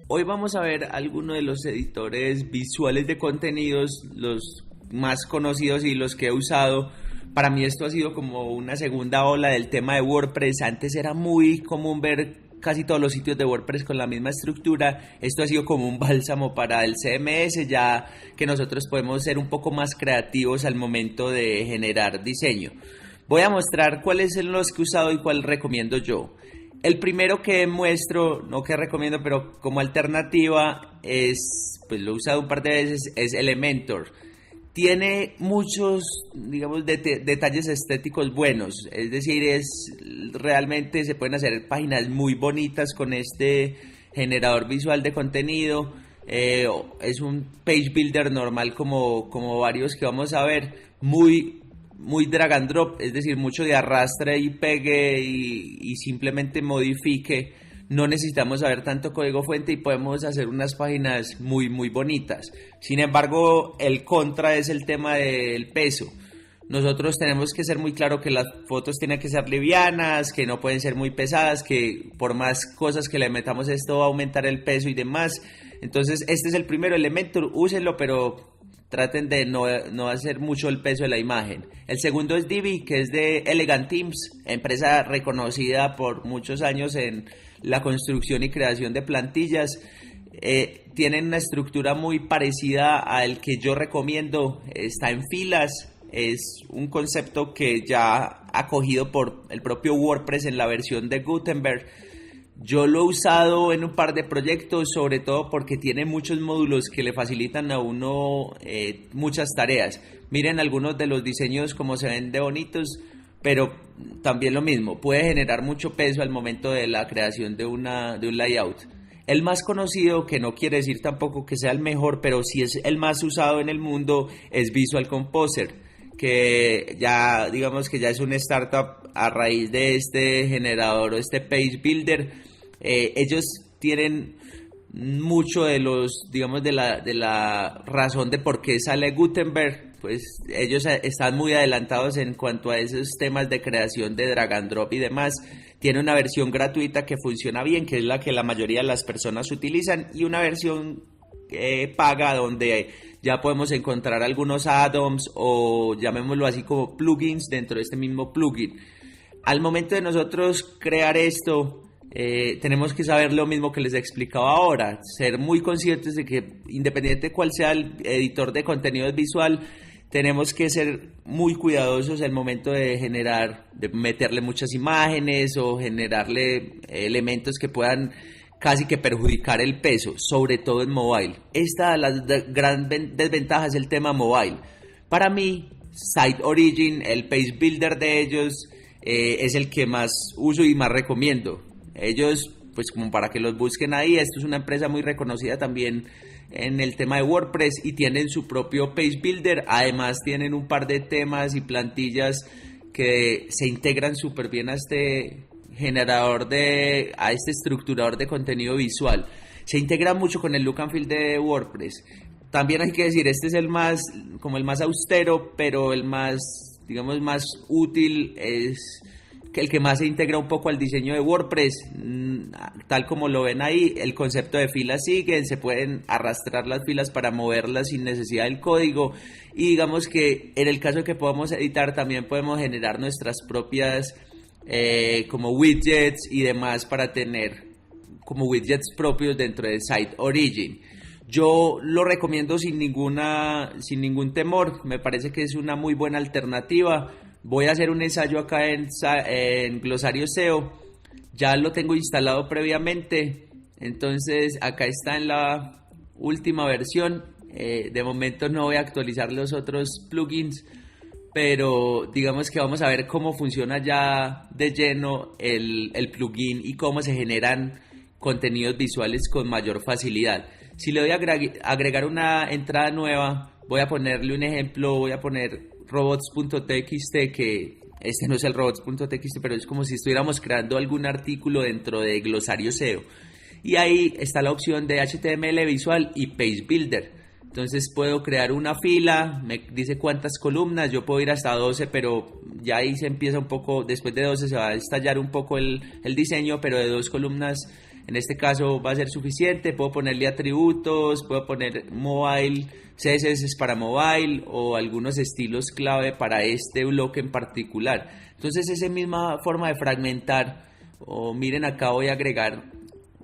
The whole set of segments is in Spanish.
Hoy vamos a ver algunos de los editores visuales de contenidos, los más conocidos y los que he usado. Para mí esto ha sido como una segunda ola del tema de WordPress. Antes era muy común ver casi todos los sitios de WordPress con la misma estructura. Esto ha sido como un bálsamo para el CMS, ya que nosotros podemos ser un poco más creativos al momento de generar diseño. Voy a mostrar cuáles son los que he usado y cuál recomiendo yo. El primero que muestro, no que recomiendo, pero como alternativa es, pues lo he usado un par de veces, es Elementor. Tiene muchos, digamos, detalles estéticos buenos, es decir, realmente se pueden hacer páginas muy bonitas con este generador visual de contenido. Es un page builder normal como varios que vamos a ver, muy drag and drop, es decir, mucho de arrastre y pegue y simplemente modifique. No necesitamos saber tanto código fuente y podemos hacer unas páginas muy bonitas. Sin embargo, el contra es el tema del peso. Nosotros tenemos que ser muy claro que las fotos tienen que ser livianas, que no pueden ser muy pesadas, que por más cosas que le metamos esto va a aumentar el peso y demás. Entonces este es el primero Elementor, úsenlo, pero traten de no hacer mucho el peso de la imagen. El segundo es Divi, que es de Elegant Teams, empresa reconocida por muchos años en la construcción y creación de plantillas. Tienen una estructura muy parecida al que yo recomiendo, está en filas, es un concepto que ya acogido por el propio WordPress en la versión de Gutenberg. Yo lo he usado en un par de proyectos, sobre todo porque tiene muchos módulos que le facilitan a uno muchas tareas. Miren algunos de los diseños como se ven de bonitos, pero también lo mismo, puede generar mucho peso al momento de la creación de un layout. El más conocido, que no quiere decir tampoco que sea el mejor, pero sí es el más usado en el mundo, es Visual Composer, que ya digamos que ya es una startup a raíz de este generador o este page builder. Ellos tienen mucho de los, digamos, de la razón de por qué sale Gutenberg. Pues ellos están muy adelantados en cuanto a esos temas de creación de drag and drop y demás. Tiene una versión gratuita que funciona bien, que es la que la mayoría de las personas utilizan, y una versión paga donde ya podemos encontrar algunos add-ons o llamémoslo así como plugins dentro de este mismo plugin. Al momento de nosotros crear esto, tenemos que saber lo mismo que les he explicado ahora, ser muy conscientes de que independiente de cuál sea el editor de contenidos visual, tenemos que ser muy cuidadosos al momento de de meterle muchas imágenes o generarle elementos que puedan casi que perjudicar el peso, sobre todo en mobile. Esta es la gran desventaja, es el tema mobile. Para mí, Site Origin, el page builder de ellos, es el que más uso y más recomiendo. Ellos, pues como para que los busquen ahí, esto es una empresa muy reconocida también en el tema de WordPress y tienen su propio page builder. Además tienen un par de temas y plantillas que se integran súper bien a este a este estructurador de contenido visual. Se integra mucho con el look and feel de WordPress. También hay que decir, este es el más austero, pero el más, digamos, más útil, es el que más se integra un poco al diseño de WordPress. Tal como lo ven ahí, el concepto de filas sigue, se pueden arrastrar las filas para moverlas sin necesidad del código, y digamos que en el caso de que podamos editar, también podemos generar nuestras propias como widgets y demás para tener como widgets propios dentro de Site Origin. Yo lo recomiendo sin ningún temor, me parece que es una muy buena alternativa. Voy a hacer un ensayo acá en Glosario SEO, ya lo tengo instalado previamente, entonces acá está en la última versión. De momento no voy a actualizar los otros plugins, pero digamos que vamos a ver cómo funciona ya de lleno el plugin y cómo se generan contenidos visuales con mayor facilidad. Si le doy a agregar una entrada nueva, voy a ponerle un ejemplo, voy a poner robots.txt, que este no es el robots.txt, pero es como si estuviéramos creando algún artículo dentro de Glosario SEO. Y ahí está la opción de HTML visual y Page Builder. Entonces puedo crear una fila, me dice cuántas columnas, yo puedo ir hasta 12, pero ya ahí se empieza un poco, después de 12 se va a estallar un poco el diseño, pero de 2 columnas en este caso va a ser suficiente. Puedo ponerle atributos, puedo poner mobile, CSS para mobile o algunos estilos clave para este bloque en particular. Entonces esa misma forma de fragmentar, o miren acá voy a agregar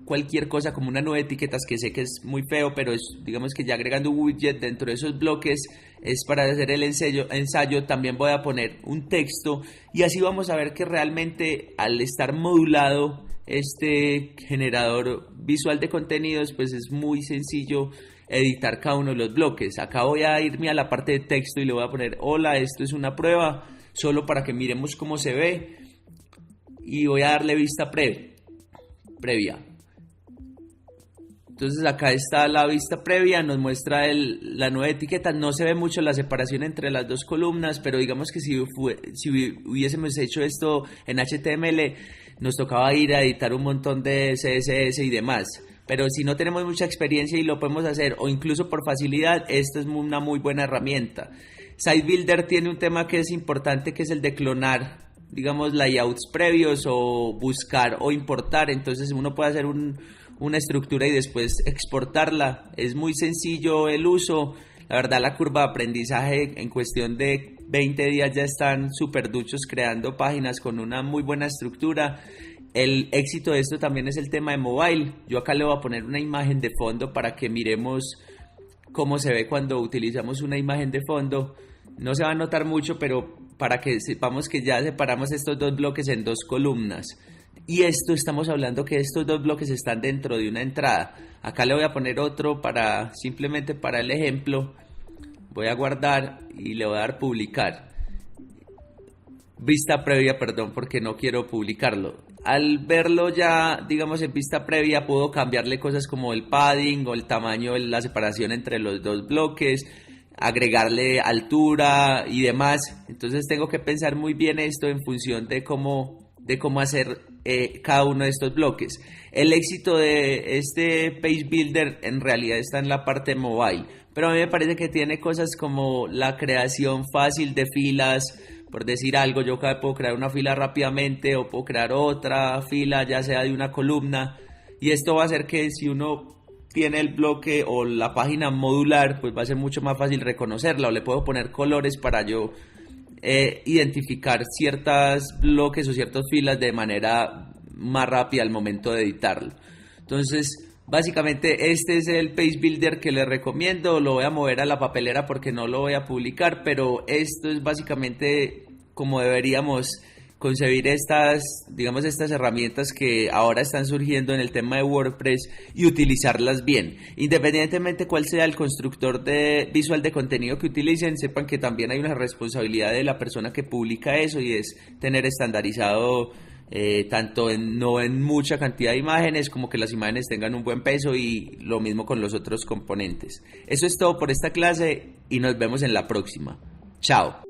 cualquier cosa como una nueva etiquetas, que sé que es muy feo, pero es, digamos que ya agregando un widget dentro de esos bloques es para hacer el ensayo. También voy a poner un texto y así vamos a ver que realmente al estar modulado este generador visual de contenidos, pues es muy sencillo editar cada uno de los bloques. Acá voy a irme a la parte de texto y le voy a poner hola, esto es una prueba, solo para que miremos cómo se ve, y voy a darle vista previa. Entonces acá está la vista previa, nos muestra la nueva etiqueta. No se ve mucho la separación entre las 2 columnas, pero digamos que si hubiésemos hecho esto en HTML, nos tocaba ir a editar un montón de CSS y demás. Pero si no tenemos mucha experiencia y lo podemos hacer, o incluso por facilidad, esta es una muy buena herramienta. SiteBuilder tiene un tema que es importante, que es el de clonar, digamos, layouts previos o buscar o importar. Entonces uno puede hacer una estructura y después exportarla. Es muy sencillo el uso. La verdad, la curva de aprendizaje en cuestión de 20 días ya están súper duchos creando páginas con una muy buena estructura. El éxito de esto también es el tema de mobile. Yo acá le voy a poner una imagen de fondo para que miremos cómo se ve cuando utilizamos una imagen de fondo. No se va a notar mucho, pero para que sepamos que ya separamos estos 2 bloques en 2 columnas. Y esto estamos hablando que estos 2 bloques están dentro de una entrada. Acá le voy a poner otro simplemente para el ejemplo. Voy a guardar y le voy a dar publicar. Vista previa, perdón, porque no quiero publicarlo. Al verlo ya, digamos, en vista previa, puedo cambiarle cosas como el padding o el tamaño, la separación entre los 2 bloques, agregarle altura y demás. Entonces tengo que pensar muy bien esto en función de cómo hacer cada uno de estos bloques. El éxito de este Page Builder en realidad está en la parte mobile, pero a mí me parece que tiene cosas como la creación fácil de filas. Por decir algo, yo puedo crear una fila rápidamente o puedo crear otra fila, ya sea de una columna, y esto va a hacer que si uno tiene el bloque o la página modular, pues va a ser mucho más fácil reconocerla, o le puedo poner colores para yo identificar ciertos bloques o ciertas filas de manera más rápida al momento de editarlo. Entonces, básicamente este es el Page Builder que les recomiendo. Lo voy a mover a la papelera porque no lo voy a publicar, pero esto es básicamente como deberíamos concebir estas herramientas que ahora están surgiendo en el tema de WordPress y utilizarlas bien. Independientemente cuál sea el constructor visual de contenido que utilicen, sepan que también hay una responsabilidad de la persona que publica eso, y es tener estandarizado tanto no en mucha cantidad de imágenes, como que las imágenes tengan un buen peso, y lo mismo con los otros componentes. Eso es todo por esta clase y nos vemos en la próxima. Chao.